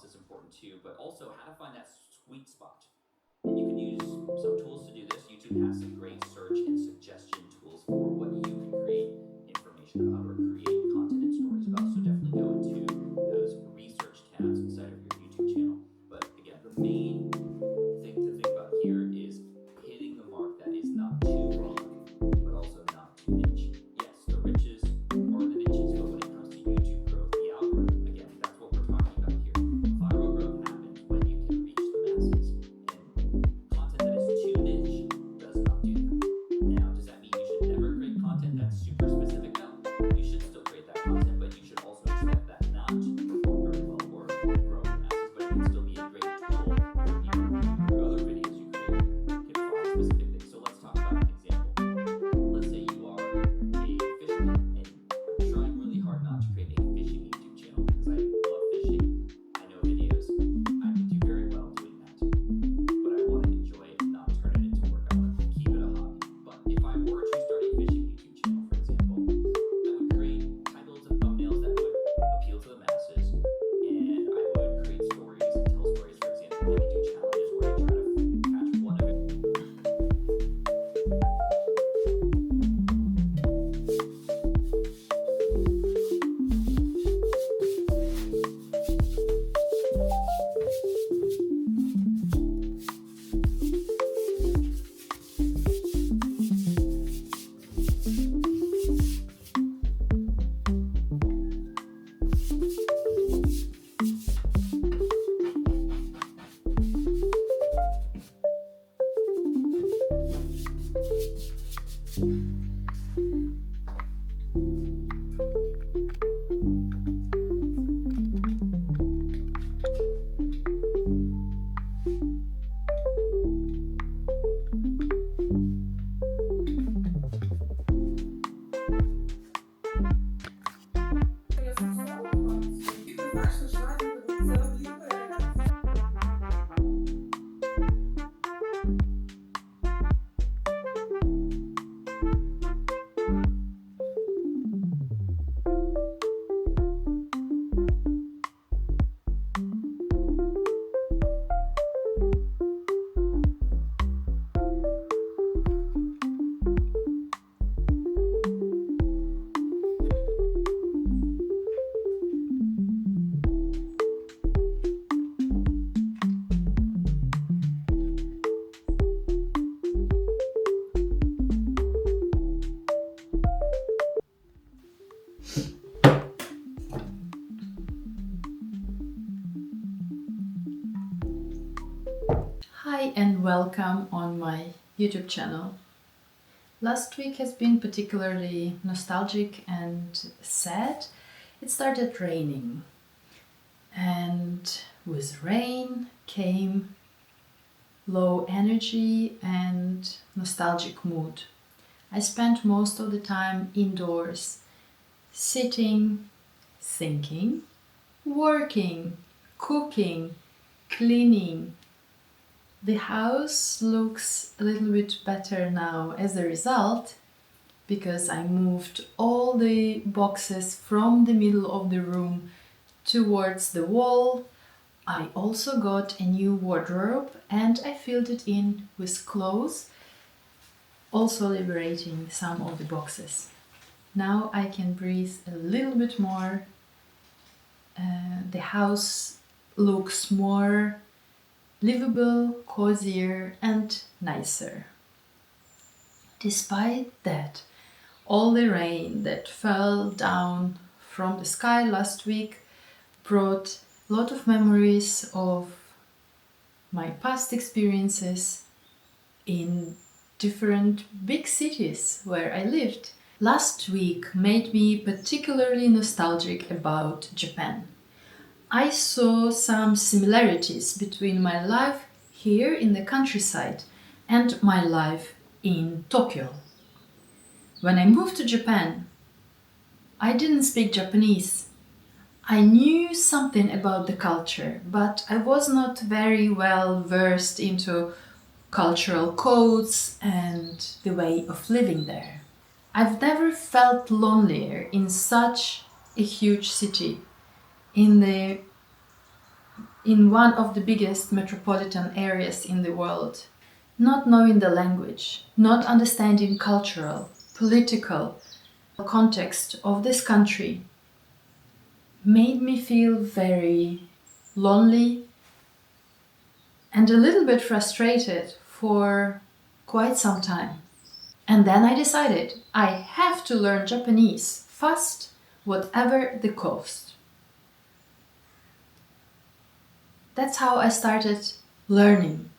Is important too, but also how to find that sweet spot. And you can use some tools to do this. YouTube has some great search and suggestion tools for what you can create information about or create content and stories about. So definitely go into those research tabs inside of your YouTube channel. But again, the main thing to think about here is hitting the mark that is not too broad, but also not too niche. Yes, the riches are the niches, but when it comes to YouTube growth, the algorithm, again, that's what we're talking about here. Viral growth happens when you can reach the masses, and content that is too niche does not do that. Now, does that mean you should never create content that's super specific? No. You should Hi and welcome on my YouTube channel. Last week has been particularly nostalgic and sad. It started raining, and with rain came low energy and nostalgic mood. I spent most of the time indoors, sitting, thinking, working, cooking, cleaning. The house looks a little bit better now as a result because I moved all the boxes from the middle of the room towards the wall. I also got a new wardrobe and I filled it in with clothes, also liberating some of the boxes. Now I can breathe a little bit more. The house looks more livable, cozier and nicer. Despite that, all the rain that fell down from the sky last week brought a lot of memories of my past experiences in different big cities where I lived. Last week made me particularly nostalgic about Japan. I saw some similarities between my life here in the countryside and my life in Tokyo. When I moved to Japan, I didn't speak Japanese. I knew something about the culture, but I was not very well versed into cultural codes and the way of living there. I've never felt lonelier in such a huge city, in one of the biggest metropolitan areas in the world. Not knowing the language, not understanding cultural, political context of this country made me feel very lonely and a little bit frustrated for quite some time. And then I decided I have to learn Japanese fast, whatever the cost. That's how I started learning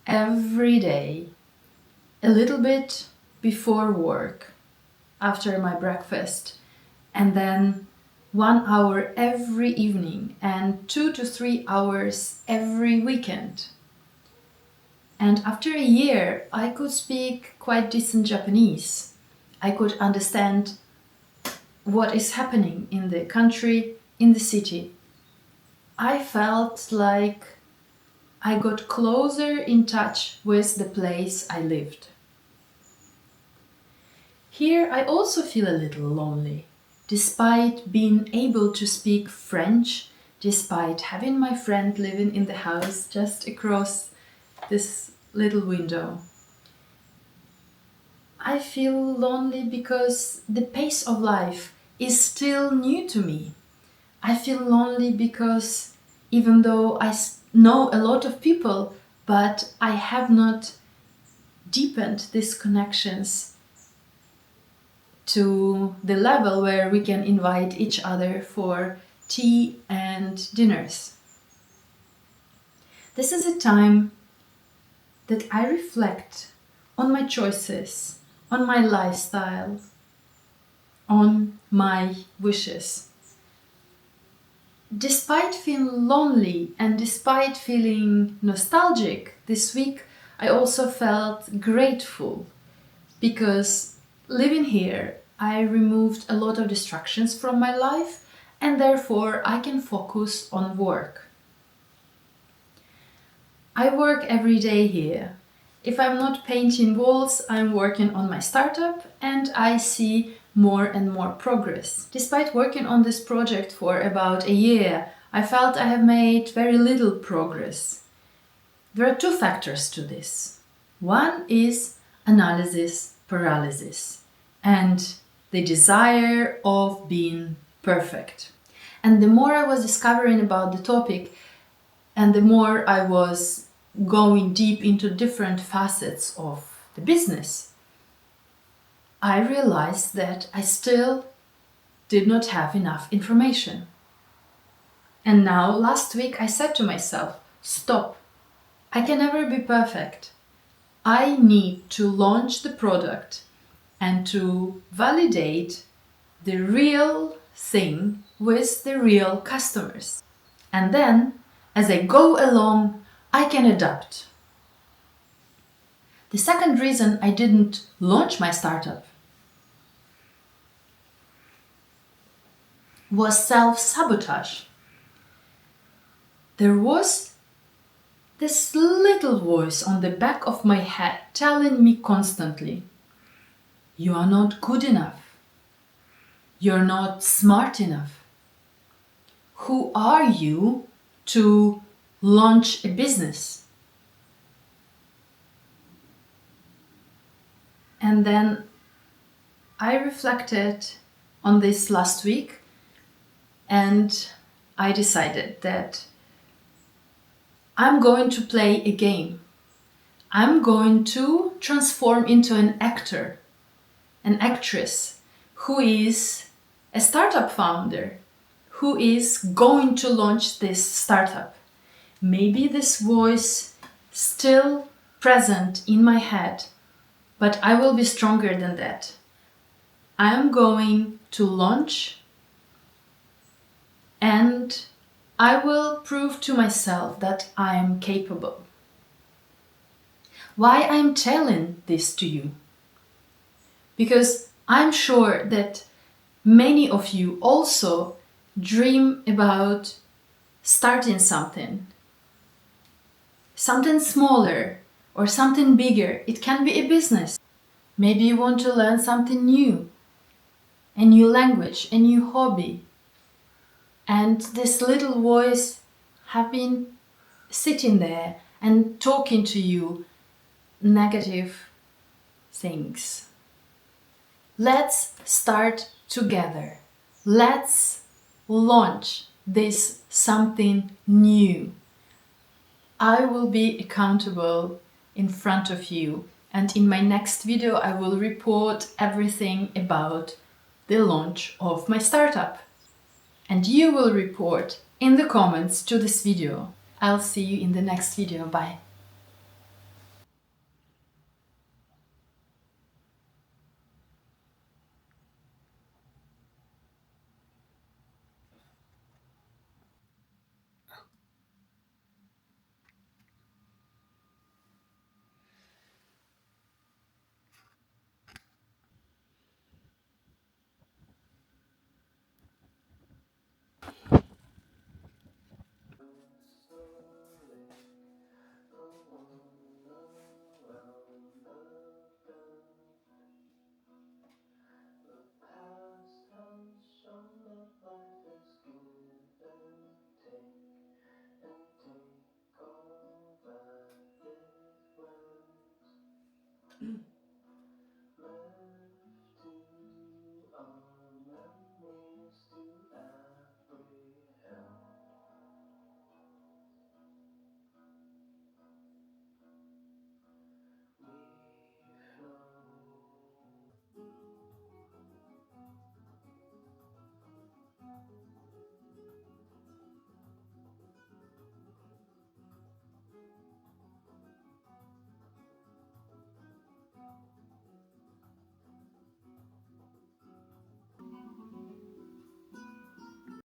every day, a little bit before work, after my breakfast, and then 1 hour every evening and 2 to 3 hours every weekend. And after a year, I could speak quite decent Japanese. I could understand what is happening in the country, in the city. I felt like I got closer in touch with the place I lived. Here I also feel a little lonely, despite being able to speak French, despite having my friend living in the house just across this little window. I feel lonely because the pace of life is still new to me. I feel lonely because even though I know a lot of people, but I have not deepened these connections to the level where we can invite each other for tea and dinners. This is a time that I reflect on my choices, on my lifestyle, on my wishes. Despite feeling lonely and despite feeling nostalgic this week, I also felt grateful because living here, I removed a lot of distractions from my life and therefore I can focus on work. I work every day here. If I'm not painting walls, I'm working on my startup and I see more and more progress. Despite working on this project for about a year, I felt I have made very little progress. There are two factors to this. One is analysis paralysis and the desire of being perfect. And the more I was discovering about the topic and the more I was going deep into different facets of the business, I realized that I still did not have enough information. And now, last week, I said to myself, stop. I can never be perfect. I need to launch the product and to validate the real thing with the real customers. And then, as I go along, I can adapt. The second reason I didn't launch my startup was self-sabotage. There was this little voice on the back of my head telling me constantly, you are not good enough. You're not smart enough. Who are you to launch a business? And then I reflected on this last week and I decided that I'm going to play a game. I'm going to transform into an actor, an actress who is a startup founder, who is going to launch this startup. Maybe this voice still present in my head, but I will be stronger than that. I am going to launch and I will prove to myself that I am capable. Why I'm telling this to you? Because I'm sure that many of you also dream about starting something smaller or something bigger. It can be a business. Maybe you want to learn something new, a new language, a new hobby. And this little voice have been sitting there and talking to you negative things. Let's start together. Let's launch this something new. I will be accountable in front of you, and in my next video I will report everything about the launch of my startup. And you will report in the comments to this video. I'll see you in the next video. Bye.